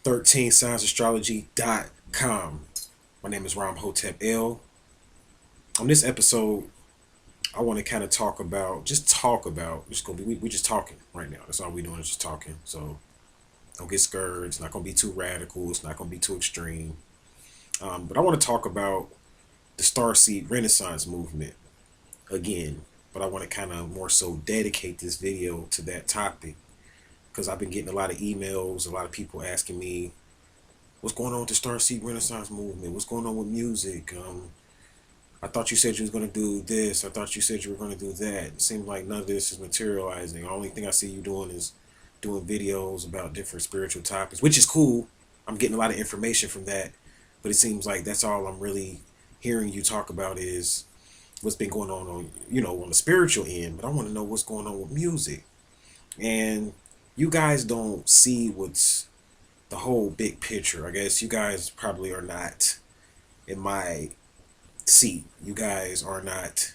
13signsastrology.com. My name is Ram Hotep L. On this episode, I want to kind of talk about. Just gonna be we just talking right now. That's all we doing is just talking. So don't get scared. It's not gonna be too radical. It's not gonna be too extreme. But I want to talk about the Starseed Renaissance movement again. But I want to kind of more so dedicate this video to that topic because I've been getting a lot of emails, a lot of people asking me, what's going on with the Starseed Renaissance movement? What's going on with music? I thought you said you was going to do this. I thought you said you were going to do that. It seems like none of this is materializing. The only thing I see you doing is doing videos about different spiritual topics, which is cool. I'm getting a lot of information from that. But it seems like that's all I'm really hearing you talk about is what's been going on the spiritual end. But I want to know what's going on with music. And you guys don't see what's the whole big picture. I guess you guys probably are not in my seat. You guys are not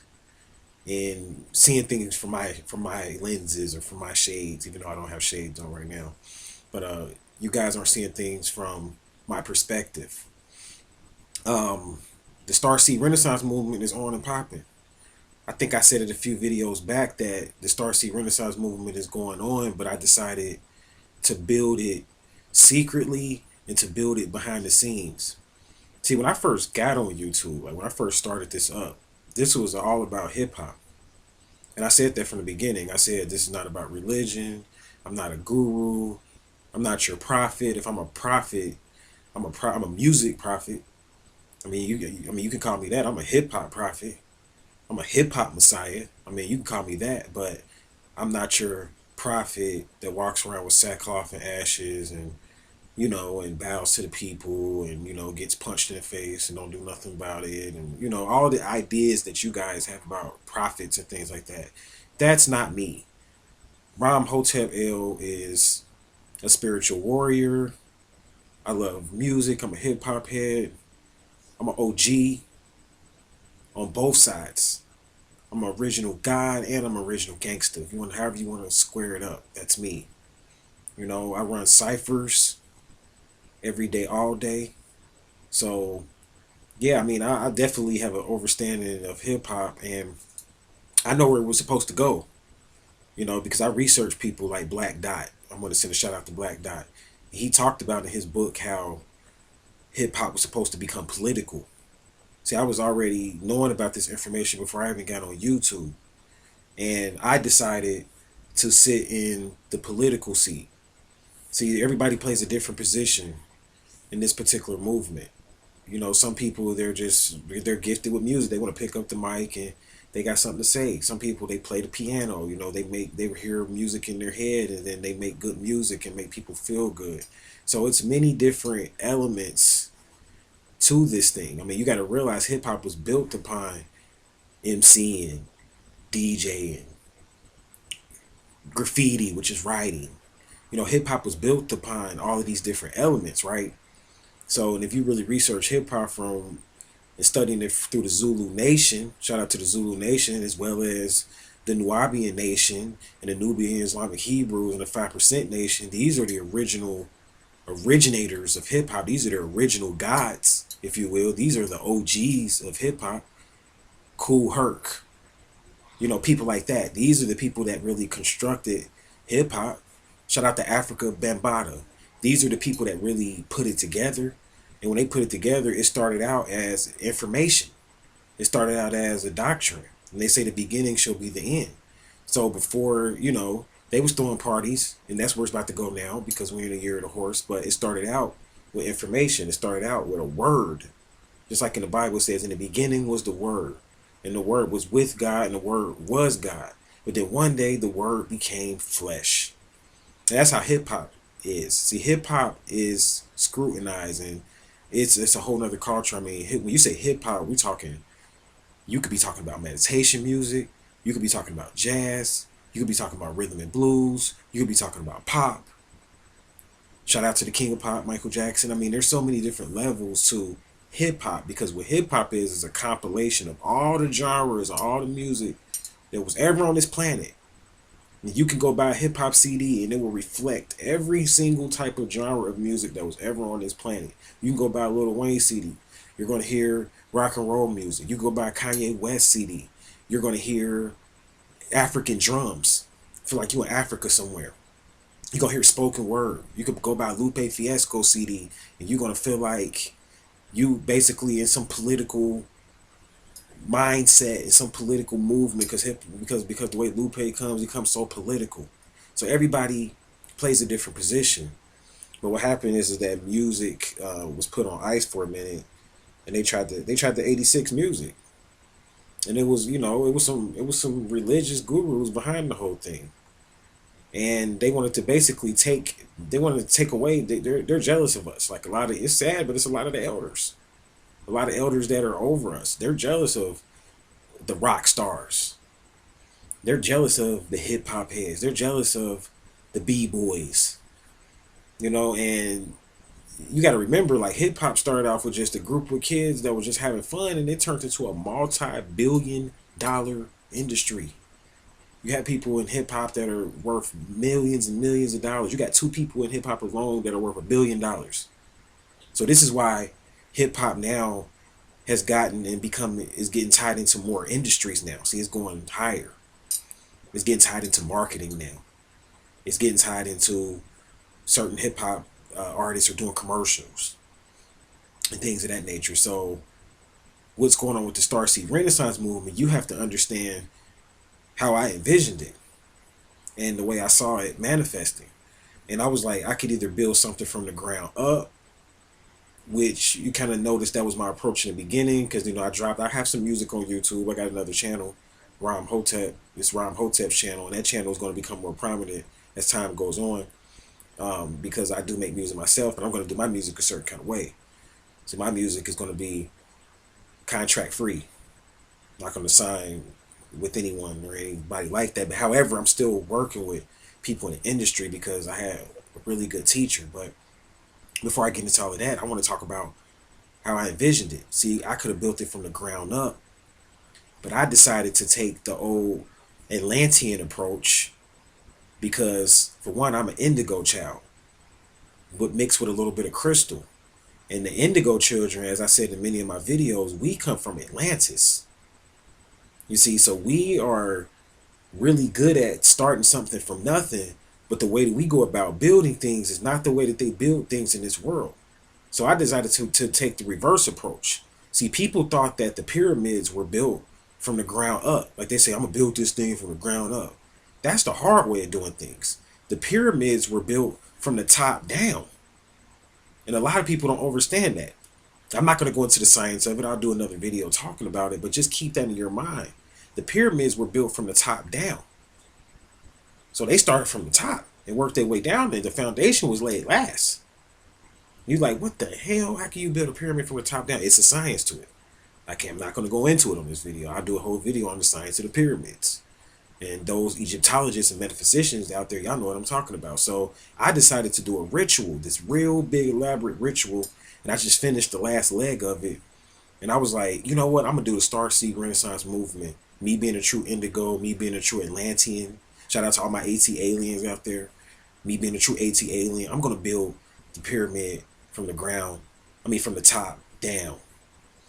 in seeing things from my lenses or from my shades, even though I don't have shades on right now. But you guys aren't seeing things from my perspective. The Starseed Renaissance movement is on and popping. I think I said it a few videos back that the Starseed Renaissance movement is going on, but I decided to build it secretly and to build it behind the scenes. See, when I first got on YouTube, like when I first started this up, this was all about hip hop. And I said that from the beginning. I said this is not about religion. I'm not a guru. I'm not your prophet. If I'm a prophet, I'm a music prophet. You can call me that. I'm a hip hop prophet. I'm a hip hop messiah. You can call me that, but I'm not your prophet that walks around with sackcloth and ashes and bows to the people and gets punched in the face and don't do nothing about it and all the ideas that you guys have about prophets and things like that. That's not me. Ram Hotep L is a spiritual warrior. I love music. I'm a hip hop head. I'm an OG on both sides. I'm an original God and I'm an original gangster. If you want, however you want to square it up, that's me. I run ciphers every day, all day. So, yeah, I definitely have an understanding of hip hop and I know where it was supposed to go, because I research people like Black Dot. I'm going to send a shout out to Black Dot. He talked about in his book how hip hop was supposed to become political. See, I was already knowing about this information before I even got on YouTube. And I decided to sit in the political seat. See, everybody plays a different position in this particular movement. Some people, they're gifted with music. They want to pick up the mic and they got something to say. Some people, they play the piano. They hear music in their head and then they make good music and make people feel good. So it's many different elements to this thing. You got to realize hip hop was built upon MCing, DJing, graffiti, which is writing. Hip hop was built upon all of these different elements, right? So, and if you really research hip hop and studying it through the Zulu Nation, shout out to the Zulu Nation, as well as the Nubian Nation and the Nubian Islamic Hebrews and the 5% Nation, these are the originators of hip hop. These are the original gods, if you will. These are the OGs of hip hop. Kool Herc, people like that. These are the people that really constructed hip hop. Shout out to Africa Bambaataa. These are the people that really put it together. And when they put it together, it started out as information. It started out as a doctrine. And they say the beginning shall be the end. So before, they was throwing parties, and that's where it's about to go now because we're in the year of the horse. But it started out with information. It started out with a word. Just like in the Bible it says, in the beginning was the word. And the word was with God, and the word was God. But then one day the word became flesh. And that's how hip hop is. See, hip hop is scrutinized, and it's a whole nother culture. When you say hip hop, you could be talking about meditation music. You could be talking about jazz. You could be talking about rhythm and blues. You could be talking about pop. Shout out to the king of pop, Michael Jackson. There's so many different levels to hip hop because what hip hop is a compilation of all the genres, all the music that was ever on this planet You can go buy a hip hop CD and it will reflect every single type of genre of music that was ever on this planet. You can go buy a Lil Wayne CD. You're going to hear rock and roll music. You can go buy a Kanye West CD. You're going to hear African drums. Feel like you're in Africa somewhere. You're going to hear spoken word. You could go buy Lupe Fiasco CD and you're going to feel like you basically in some political mindset and some political movement because the way Lupe comes, he comes so political. So everybody plays a different position. But what happened is that music was put on ice for a minute, and they tried the '86 music, and it was it was some religious gurus behind the whole thing, and they wanted to take away. They're jealous of us. Like a lot of it's sad, but it's a lot of the elders, a lot of elders that are over us. They're jealous of the rock stars. They're jealous of the hip hop heads. They're jealous of the b boys. And you got to remember, like hip hop started off with just a group of kids that were just having fun, and it turned into a multi-billion-dollar industry. You have people in hip hop that are worth millions and millions of dollars. You got two people in hip hop alone that are worth $1 billion. So this is why hip hop now has gotten and become is getting tied into more industries now. See, it's going higher. It's getting tied into marketing now. It's getting tied into certain hip hop artists are doing commercials and things of that nature. So what's going on with the Starseed Renaissance movement? You have to understand how I envisioned it and the way I saw it manifesting. And I was like, I could either build something from the ground up, which you kind of noticed that was my approach in the beginning, because I have some music on YouTube. I got another channel, Ram Hotep. It's Ram Hotep's channel, and that channel is going to become more prominent as time goes on, because I do make music myself, and I'm going to do my music a certain kind of way. So my music is going to be contract free. I'm not going to sign with anyone or anybody like that. But however, I'm still working with people in the industry because I had a really good teacher. But before I get into all of that, I want to talk about how I envisioned it. See, I could have built it from the ground up, but I decided to take the old Atlantean approach because, for one, I'm an indigo child, but mixed with a little bit of crystal. And the indigo children, as I said in many of my videos, we come from Atlantis. You see, so we are really good at starting something from nothing, but the way that we go about building things is not the way that they build things in this world. So I decided to take the reverse approach. See, people thought that the pyramids were built from the ground up. Like they say, I'm going to build this thing from the ground up. That's the hard way of doing things. The pyramids were built from the top down. And a lot of people don't understand that. I'm not going to go into the science of it. I'll do another video talking about it, but just keep that in your mind. The pyramids were built from the top down. So they started from the top and worked their way down, and the foundation was laid last. You're like, what the hell? How can you build a pyramid from the top down? It's a science to it. I'm not going to go into it on this video. I'll do a whole video on the science of the pyramids. And those Egyptologists and metaphysicians out there, y'all know what I'm talking about. So I decided to do a ritual, this real big elaborate ritual, and I just finished the last leg of it. And I was like, you know what? I'm going to do the Starseed Renaissance movement. Me being a true indigo, me being a true Atlantean. Shout out to all my AT aliens out there. Me being a true AT alien. I'm going to build the pyramid from the ground. From the top down.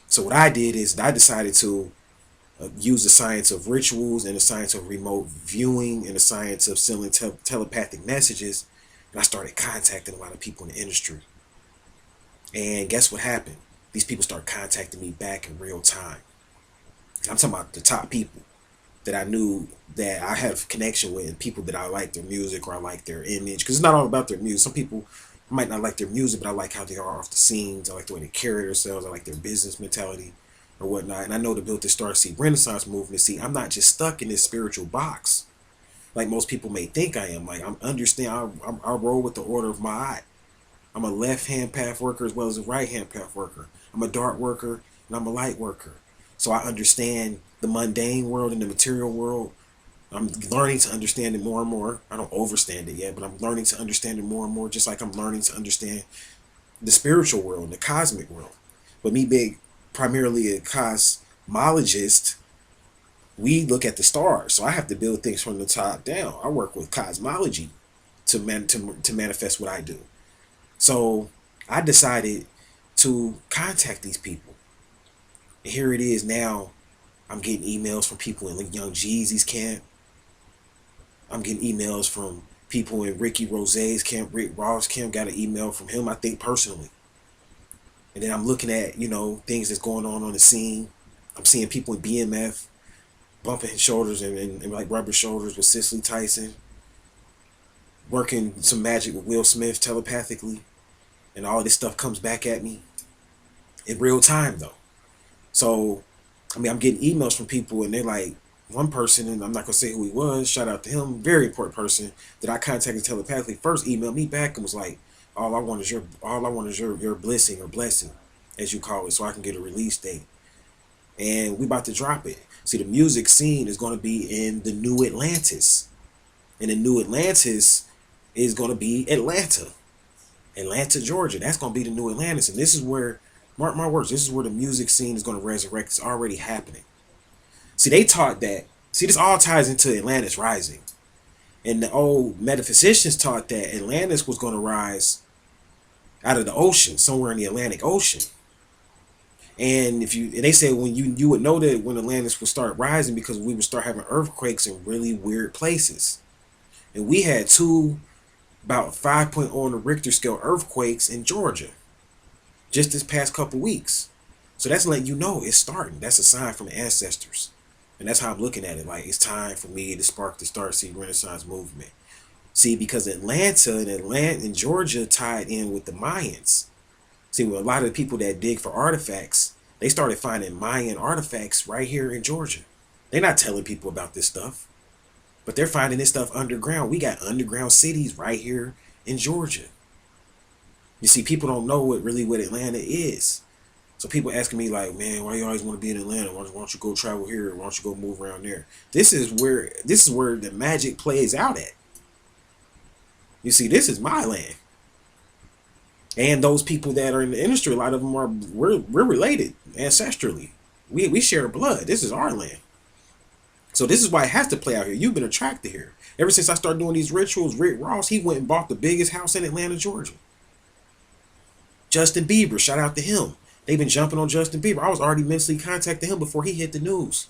So what I did is I decided to use the science of rituals and the science of remote viewing and the science of sending telepathic messages. And I started contacting a lot of people in the industry. And guess what happened? These people started contacting me back in real time. I'm talking about the top people that I knew that I have connection with, and people that I like their music or I like their image. Because it's not all about their music. Some people might not like their music, but I like how they are off the scenes. I like the way they carry themselves. I like their business mentality or whatnot. And I know to build the Starseed Renaissance movement. See, I'm not just stuck in this spiritual box like most people may think I am. Like, I roll with the order of my eye. I'm a left-hand path worker as well as a right-hand path worker. I'm a dark worker and I'm a light worker. So I understand the mundane world and the material world. I'm learning to understand it more and more. I don't overstand it yet, but I'm learning to understand it more and more, just like I'm learning to understand the spiritual world and the cosmic world. But me being primarily a cosmologist, We look at the stars, so I have to build things from the top down. I work with cosmology to manifest what I do. So I decided to contact these people. And here it is now. I'm getting emails from people in Young Jeezy's camp. I'm getting emails from people in Ricky Rose's camp, Rick Ross' camp. Got an email from him, I think, personally. And then I'm looking at, things that's going on the scene. I'm seeing people in BMF bumping shoulders and like rubber shoulders with Cicely Tyson, working some magic with Will Smith telepathically. And all this stuff comes back at me in real time, though. So, I mean, I'm getting emails from people, and they're like, one person, and I'm not gonna say who he was. Shout out to him, very important person that I contacted telepathically. First, emailed me back and was like, all I want is your blessing or blessing, as you call it, so I can get a release date. And we about to drop it. See, the music scene is gonna be in the new Atlantis, and the new Atlantis is gonna be Atlanta, Georgia. That's gonna be the new Atlantis, and this is where, mark my words, this is where the music scene is gonna resurrect. It's already happening. See, they taught that. See, this all ties into Atlantis Rising. And the old metaphysicians taught that Atlantis was going to rise out of the ocean, somewhere in the Atlantic Ocean. And they said when you would know that when Atlantis would start rising because we would start having earthquakes in really weird places. And we had two about 5.0 on the Richter scale earthquakes in Georgia just this past couple weeks. So that's letting you know it's starting. That's a sign from the ancestors. And that's how I'm looking at it. Like, it's time for me to spark the Starseed Renaissance movement. See, because Atlanta and Georgia tied in with the Mayans. See, with a lot of the people that dig for artifacts, they started finding Mayan artifacts right here in Georgia. They're not telling people about this stuff, but they're finding this stuff underground. We got underground cities right here in Georgia. You see, people don't know what Atlanta is. So people asking me like, man, why you always want to be in Atlanta? Why don't you go travel here? Why don't you go move around there? This is where the magic plays out at. You see, this is my land. And those people that are in the industry, a lot of them we're related ancestrally. We share blood. This is our land. So this is why it has to play out here. You've been attracted here. Ever since I started doing these rituals, Rick Ross, he went and bought the biggest house in Atlanta, Georgia. Justin Bieber, shout out to him. They've been jumping on Justin Bieber. I was already mentally contacting him before he hit the news.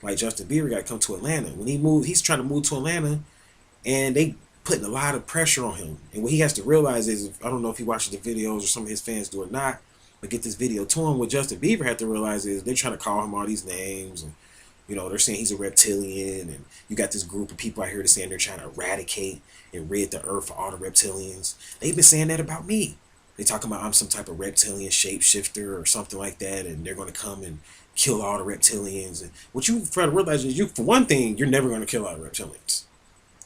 Like, Justin Bieber got to come to Atlanta. When he moved, he's trying to move to Atlanta, and they putting a lot of pressure on him. And what he has to realize is, I don't know if he watches the videos or some of his fans do or not, but get this video to him. What Justin Bieber had to realize is they're trying to call him all these names, and they're saying he's a reptilian, and you got this group of people out here that saying they're trying to eradicate and rid the earth for all the reptilians. They've been saying that about me. They talking about I'm some type of reptilian shapeshifter or something like that, and they're going to come and kill all the reptilians. And what you try to realize is, for one thing, you're never going to kill all the reptilians.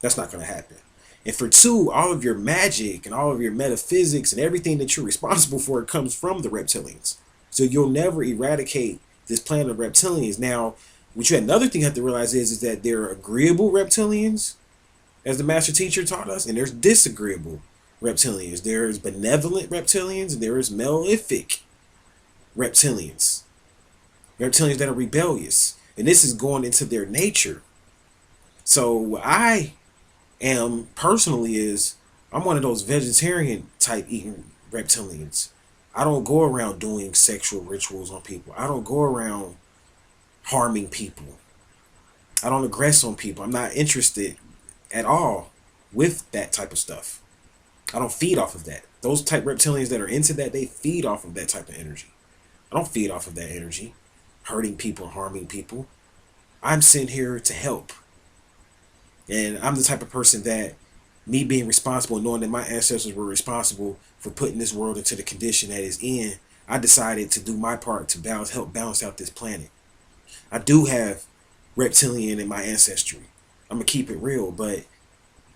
That's not going to happen. And for two, all of your magic and all of your metaphysics and everything that you're responsible for comes from the reptilians. So you'll never eradicate this planet of reptilians. Now, another thing you have to realize is that there are agreeable reptilians, as the master teacher taught us, and there's disagreeable reptilians. There's benevolent reptilians, and there is malefic reptilians. Reptilians that are rebellious. And this is going into their nature. So what I am personally is, I'm one of those vegetarian type eating reptilians. I don't go around doing sexual rituals on people. I don't go around harming people. I don't aggress on people. I'm not interested at all with that type of stuff. I don't feed off of that. Those type reptilians that are into that, they feed off of that type of energy. I don't feed off of that energy, hurting people, harming people. I'm sent here to help. And I'm the type of person that, me being responsible, knowing that my ancestors were responsible for putting this world into the condition that it's in, I decided to do my part to help balance out this planet. I do have reptilian in my ancestry. I'm going to keep it real, but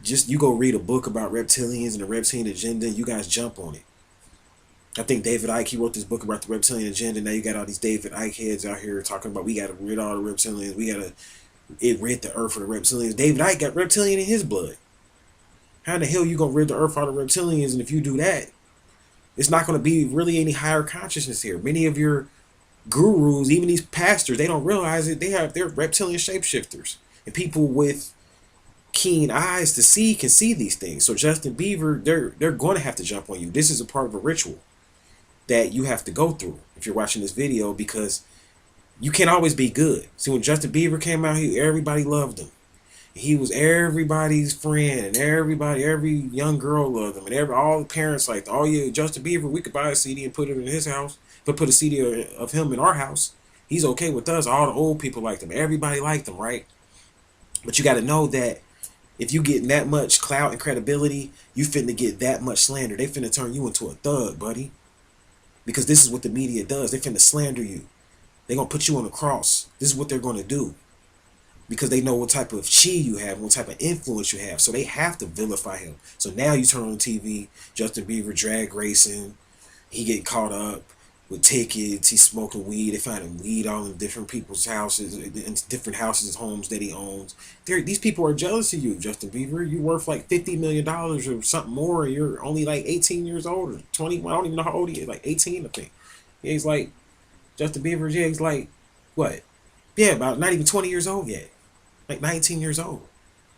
just you go read a book about reptilians and the reptilian agenda, you guys jump on it. I think David Icke, he wrote this book about the reptilian agenda. Now you got all these David Icke heads out here talking about we got to rid all the reptilians. We got to rid the earth of the reptilians. David Icke got reptilian in his blood. How in the hell you going to rid the earth of all the reptilians? And if you do that, it's not going to be really any higher consciousness here. Many of your gurus, even these pastors, they don't realize it. They're reptilian shapeshifters, and people with keen eyes to see can see these things. So Justin Bieber, they're going to have to jump on you. This is a part of a ritual that you have to go through if you're watching this video, because you can't always be good. See, when Justin Bieber came out, everybody loved him. He was everybody's friend, and every young girl loved him, and all the parents like, oh yeah, Justin Bieber, we could buy a CD and put it in his house, but put a CD of him in our house. He's okay with us. All the old people liked him. Everybody liked him, right? But you got to know that if you get that much clout and credibility, you finna get that much slander. They finna turn you into a thug, buddy. Because this is what the media does. They finna slander you. They gonna put you on the cross. This is what they're gonna do. Because they know what type of chi you have, what type of influence you have. So they have to vilify him. So now you turn on TV, Justin Bieber drag racing, he get caught up with tickets, he's smoking weed, they find him weed all in different people's houses, in different houses, homes that he owns. These people are jealous of you, Justin Bieber. You're worth like $50 million or something more, and you're only like 18 years old or 20, I don't even know how old he is, like 18 I think. Yeah, he's like, Justin Bieber, yeah, he's like, what? Yeah, about not even 20 years old yet. Like 19 years old.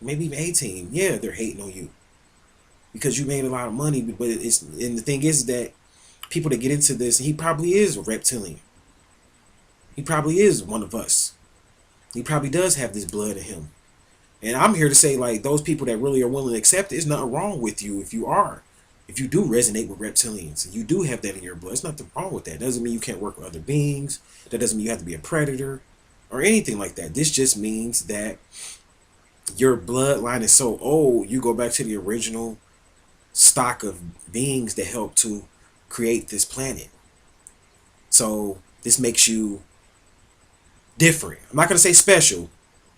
Maybe even 18. Yeah, they're hating on you. Because you made a lot of money, but and the thing is that people that get into this, he probably is a reptilian. He probably is one of us. He probably does have this blood in him. And I'm here to say, like, those people that really are willing to accept it, there's nothing wrong with you if you are. If you do resonate with reptilians, and you do have that in your blood, there's nothing wrong with that. Doesn't mean you can't work with other beings. That doesn't mean you have to be a predator or anything like that. This just means that your bloodline is so old, you go back to the original stock of beings that helped to create this planet. So this makes you different. I'm not going to say special,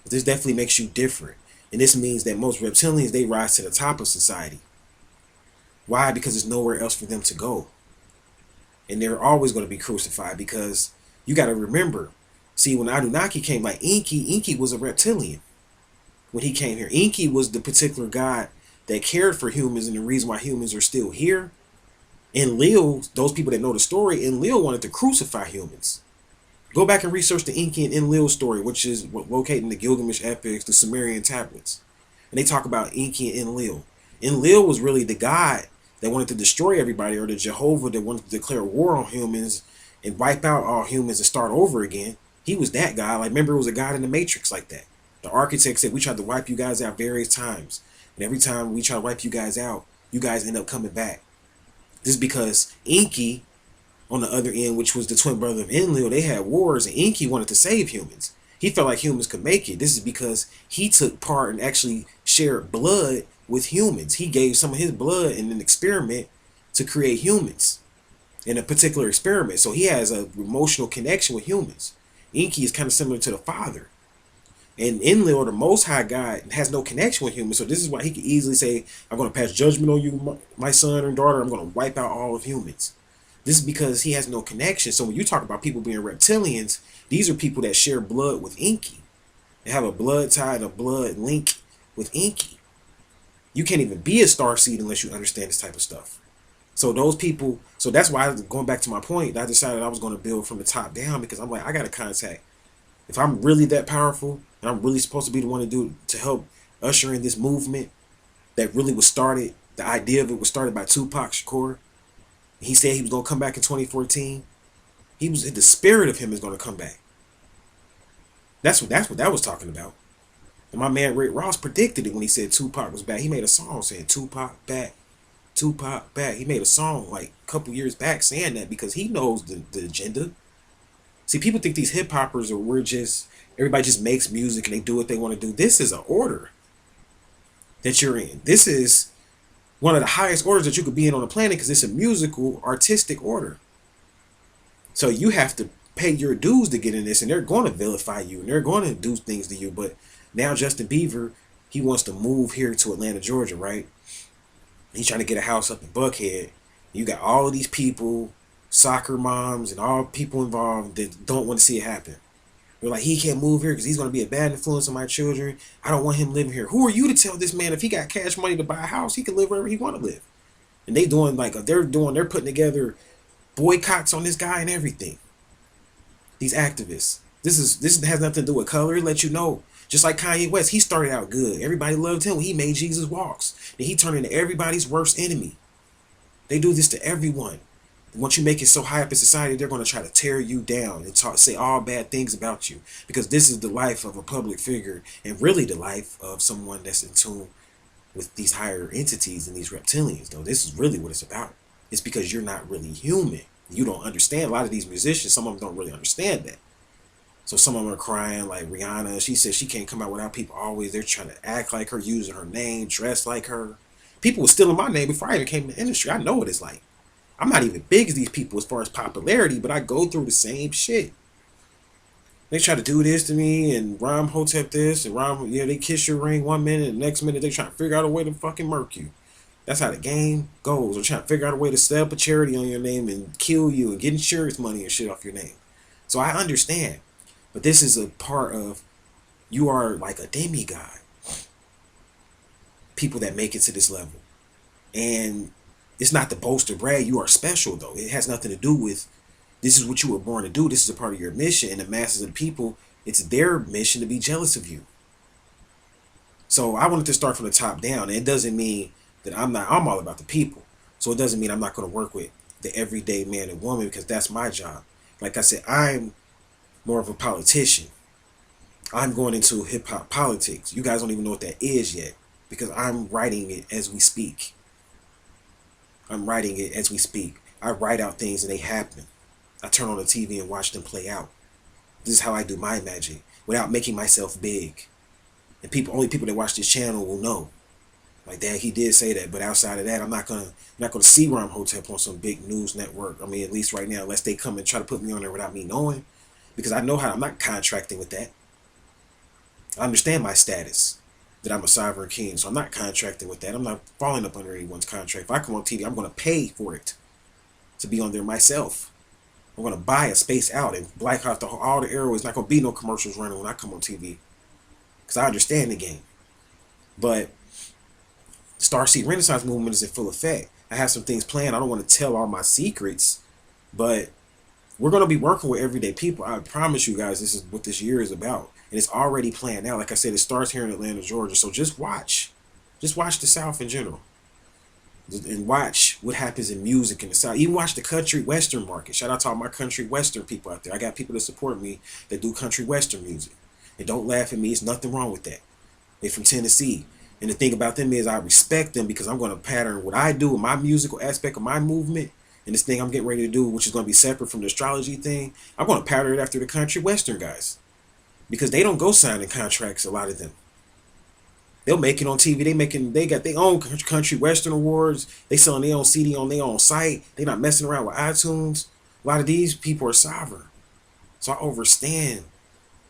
but this definitely makes you different. And this means that most reptilians, they rise to the top of society. Why? Because there's nowhere else for them to go. And they're always going to be crucified, because you got to remember, see, when Anunnaki came, like Inky was a reptilian. When he came here, Inky was the particular god that cared for humans, and the reason why humans are still here. Enlil, those people that know the story, Enlil wanted to crucify humans. Go back and research the Inky and Enlil story, which is located in the Gilgamesh epics, the Sumerian tablets. And they talk about Inky and Enlil. Enlil was really the god that wanted to destroy everybody, or the Jehovah that wanted to declare war on humans and wipe out all humans and start over again. He was that guy. Like, remember, it was a god in the Matrix like that. The architect said, we tried to wipe you guys out various times. And every time we try to wipe you guys out, you guys end up coming back. This is because Inky, on the other end, which was the twin brother of Enlil, they had wars, and Inky wanted to save humans. He felt like humans could make it. This is because he took part and actually shared blood with humans. He gave some of his blood in an experiment to create humans in a particular experiment. So he has an emotional connection with humans. Inky is kind of similar to the father. And Enlil, the Most High God, has no connection with humans. So this is why he could easily say, I'm going to pass judgment on you, my son and daughter. I'm going to wipe out all of humans. This is because he has no connection. So when you talk about people being reptilians, these are people that share blood with Inky. They have a blood tie and a blood link with Inky. You can't even be a starseed unless you understand this type of stuff. So those people, so that's why, going back to my point, I decided I was going to build from the top down, because I'm like, I got to contact. If I'm really that powerful, and I'm really supposed to be the one to help usher in this movement that really was started, the idea of it was started by Tupac Shakur. He said he was going to come back in 2014. The spirit of him is going to come back. That's what that was talking about. And my man Rick Ross predicted it when he said Tupac was back. He made a song saying Tupac back, Tupac back. He made a song like a couple years back saying that, because he knows the agenda. See, people think these hip hoppers everybody just makes music and they do what they want to do. This is an order that you're in. This is one of the highest orders that you could be in on the planet, because it's a musical, artistic order. So you have to pay your dues to get in this, and they're going to vilify you, and they're going to do things to you. But now Justin Bieber, he wants to move here to Atlanta, Georgia, right? He's trying to get a house up in Buckhead. You got all of these people, soccer moms, and all people involved that don't want to see it happen. They're like, he can't move here because he's going to be a bad influence on my children. I don't want him living here. Who are you to tell this man if he got cash money to buy a house, he can live wherever he want to live? And they're putting together boycotts on this guy and everything. These activists. This has nothing to do with color. It lets you know. Just like Kanye West, he started out good. Everybody loved him when he made Jesus Walks. Then he turned into everybody's worst enemy. They do this to everyone. Once you make it so high up in society, they're going to try to tear you down and say all bad things about you, because this is the life of a public figure, and really the life of someone that's in tune with these higher entities and these reptilians. Though this is really what it's about. It's because you're not really human. You don't understand. A lot of these musicians, some of them don't really understand that. So some of them are crying, like Rihanna. She says she can't come out without people always. They're trying to act like her, using her name, dress like her. People were stealing my name before I even came in the industry. I know what it's like. I'm not even big as these people as far as popularity, but I go through the same shit. They try to do this to me and Ram Hotep this and Ram, yeah, they kiss your ring 1 minute and the next minute they try to figure out a way to fucking murk you. That's how the game goes. They're trying to figure out a way to set up a charity on your name and kill you and get insurance money and shit off your name. So I understand. But this is a part of, you are like a demigod. People that make it to this level. And it's not to boast or brag. You are special though. It has nothing to do with, this is what you were born to do. This is a part of your mission. And the masses of the people, it's their mission to be jealous of you. So I wanted to start from the top down. And it doesn't mean that I'm all about the people. So it doesn't mean I'm not going to work with the everyday man and woman, because that's my job. Like I said, I'm more of a politician. I'm going into hip hop politics. You guys don't even know what that is yet, because I'm writing it as we speak. I'm writing it as we speak. I write out things and they happen. I turn on the TV and watch them play out. This is how I do my magic without making myself big. And only people that watch this channel will know. Like that, he did say that, but outside of that, I'm not gonna see Ram Hotep on some big news network. I mean, at least right now, unless they come and try to put me on there without me knowing, because I know how. I'm not contracting with that. I understand my status, that I'm a sovereign king, so I'm not contracting with that. I'm not falling up under anyone's contract. If I come on TV, I'm going to pay for it to be on there myself. I'm going to buy a space out and black out all the airways. Not going to be no commercials running when I come on TV, because I understand the game. But Starseed Renaissance movement is in full effect. I have some things planned. I don't want to tell all my secrets, but we're going to be working with everyday people. I promise you guys, this is what this year is about. And it's already planned out. Like I said, it starts here in Atlanta, Georgia. So just watch. Just watch the South in general. And watch what happens in music in the South. Even watch the country western market. Shout out to all my country western people out there. I got people that support me that do country western music. And don't laugh at me. There's nothing wrong with that. They're from Tennessee. And the thing about them is I respect them, because I'm going to pattern what I do in my musical aspect of my movement. And this thing I'm getting ready to do, which is going to be separate from the astrology thing, I'm going to pattern it after the country western guys. Because they don't go signing contracts, a lot of them. They'll make it on TV. They got their own country western awards. They selling their own CD on their own site. They're not messing around with iTunes. A lot of these people are sovereign. So I understand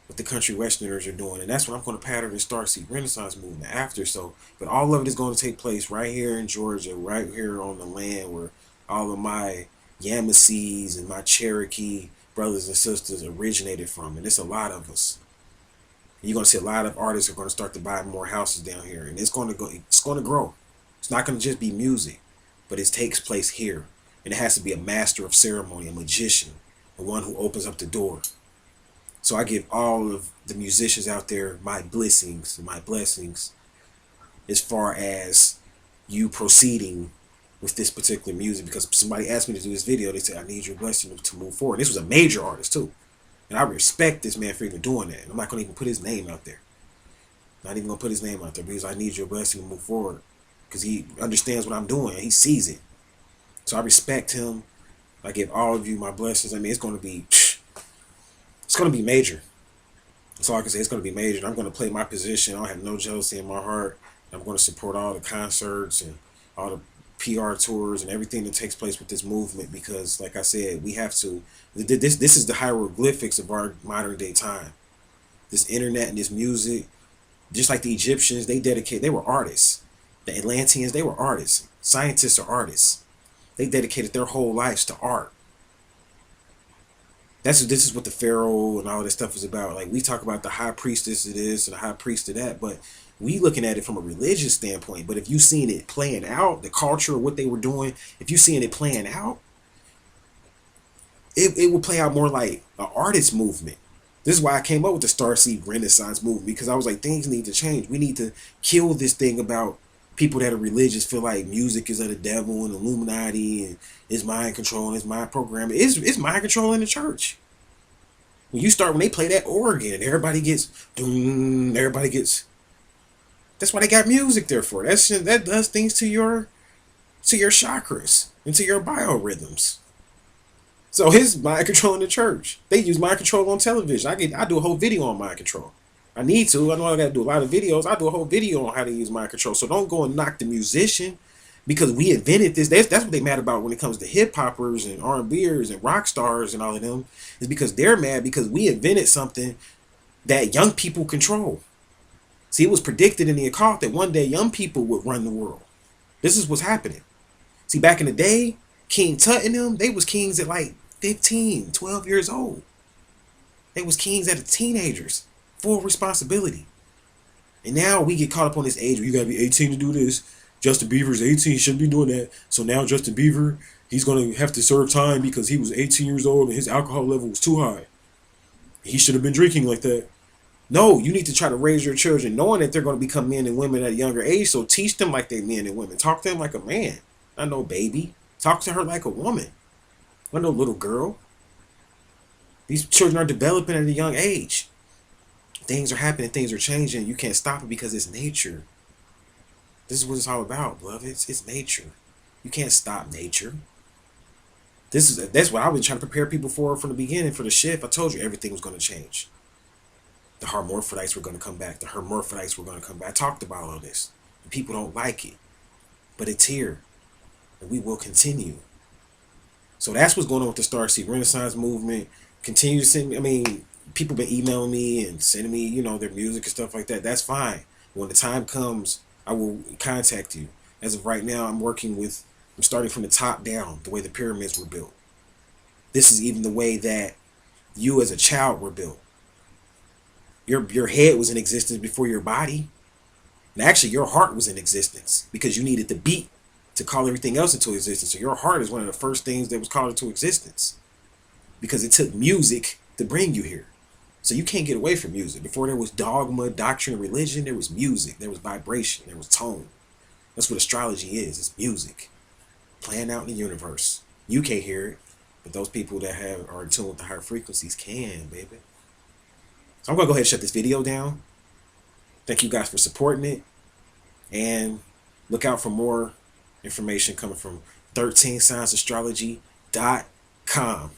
what the country westerners are doing. And that's what I'm going to pattern the Starseed Renaissance movement after. So, but all of it is going to take place right here in Georgia, right here on the land where all of my Yamasees and my Cherokee brothers and sisters originated from. And it's a lot of us. You're going to see a lot of artists are going to start to buy more houses down here, and it's going to grow. It's not going to just be music, but it takes place here, and it has to be a master of ceremony, a magician, the one who opens up the door. So I give all of the musicians out there my blessings as far as you proceeding with this particular music, because somebody asked me to do this video. They said, I need your blessing to move forward. This was a major artist too. And I respect this man for even doing that. I'm not going to even put his name out there. Not even going to put his name out there, because I need your blessing to move forward. Because he understands what I'm doing. He sees it. So I respect him. I give all of you my blessings. I mean, it's going to be major. That's all I can say. It's going to be major. And I'm going to play my position. I don't have no jealousy in my heart. I'm going to support all the concerts and all the PR tours and everything that takes place with this movement, because like I said, we have to, this is the hieroglyphics of our modern day time. This internet and this music, just like the Egyptians, they were artists. The Atlanteans, they were artists. Scientists are artists. They dedicated their whole lives to art. This is what the pharaoh and all this stuff is about. Like, we talk about the high priestess of this and the high priest of that, but we looking at it from a religious standpoint. But if you seen it playing out, the culture of what they were doing, if you seeing it playing out, it will play out more like an artist movement. This is why I came up with the Starseed Renaissance movement, because I was like, things need to change. We need to kill this thing about people that are religious feel like music is of the devil and Illuminati and it's mind control and it's mind programming. It's mind control in the church. When they play that organ and everybody gets doom, everybody gets. That's why they got music there for. That does things to your chakras and to your biorhythms. So his mind control in the church. They use mind control on television. I do a whole video on mind control. I need to. I know I gotta do a lot of videos. I do a whole video on how to use mind control. So don't go and knock the musician because we invented this. That's what they mad about when it comes to hip hoppers and R&Bers and rock stars and all of them. Is because they're mad because we invented something that young people control. See, it was predicted in the occult that one day young people would run the world. This is what's happening. See, back in the day, King Tut and them, they was kings at like 15, 12 years old. They was kings as teenagers, full responsibility. And now we get caught up on this age where you gotta be 18 to do this. Justin Bieber's 18, he shouldn't be doing that. So now Justin Bieber, he's gonna have to serve time because he was 18 years old and his alcohol level was too high. He should have been drinking like that. No, you need to try to raise your children knowing that they're going to become men and women at a younger age. So teach them like they're men and women. Talk to them like a man. Not no baby. Talk to her like a woman. Not no little girl. These children are developing at a young age. Things are happening. Things are changing. You can't stop it because it's nature. This is what it's all about, beloved. It's nature. You can't stop nature. That's what I've been trying to prepare people for from the beginning, for the shift. I told you everything was going to change. The hermaphrodites were going to come back. The hermaphrodites were going to come back. I talked about all this. And people don't like it. But it's here. And we will continue. So that's what's going on with the Starseed Renaissance movement. Continue to send me. I mean, people been emailing me and sending me, their music and stuff like that. That's fine. When the time comes, I will contact you. As of right now, I'm starting from the top down, the way the pyramids were built. This is even the way that you as a child were built. Your head was in existence before your body. And actually, your heart was in existence because you needed the beat to call everything else into existence. So your heart is one of the first things that was called into existence because it took music to bring you here. So you can't get away from music. Before there was dogma, doctrine, religion, there was music, there was vibration, there was tone. That's what astrology is. It's music playing out in the universe. You can't hear it, but those people that are in tune with the higher frequencies can, baby. So I'm going to go ahead and shut this video down. Thank you guys for supporting it. And look out for more information coming from 13signsastrology.com.